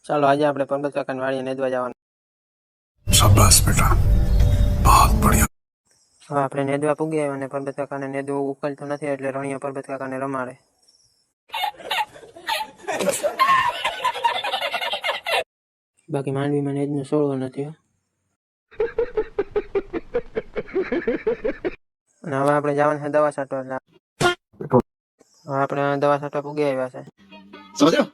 ચાલો આજે આપણે પરબત કાકાની વાડીએ નેદવા જવાનું. शाबाश बेटा, बहुत बढ़िया. હવે આપણે નેદવા પૂગી આવ્યા અને પરબત કાકાને નેદવું ઉકલતું નથી એટલે રણિયા પરબત કાકાને રમાડે. બાકી માંડવીમાં નેદનું સોળવો નથી. અને હવે આપણે જવાનું છે દવા છાંટવા. એટલે હવે આપણે દવા છાંટવા પૂગી આવ્યા છે. समझ रहे हो?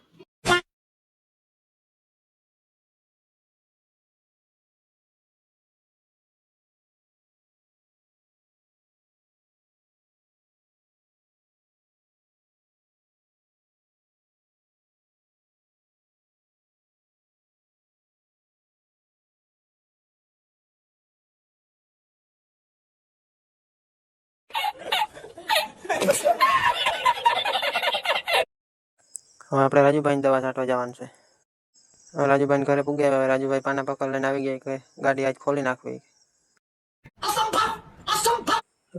હવે આપણે રાજુભાઈને દવા છાંટવા જવાનું છે. હવે રાજુભાઈને ઘરે પૂગી આવ્યા. રાજુભાઈ પાના પકડ લઈને આવી ગયા કે ગાડી આજ ખોલી નાખવી.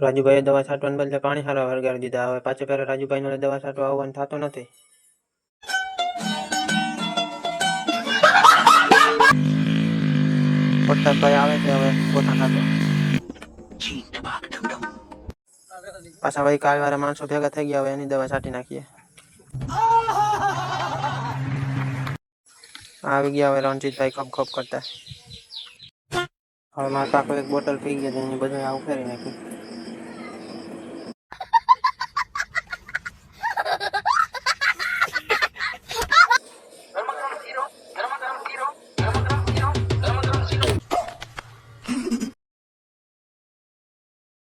રાજુભાઈએ દવા છાંટવાને બદલે પાણી હારવા વળગાડી દીધા. હવે પાછો પહેલા રાજુભાઈને દવા છાંટવા આવવાનું થતું નથી. પ્રતાપભાઈ આવે છે હવે પોતા ખાતો. પાછા ભાઈ કાલ વાળા માણસો ભેગા થઈ ગયા. હવે એની દવા છાંટી નાખીએ. આવી ગયા હવે રણજીતભાઈ ખપ ખપ કરતા. હવે મારા કાકો એક બોટલ પી ગયા એની બધું આવું ફેરી નાખ્યું.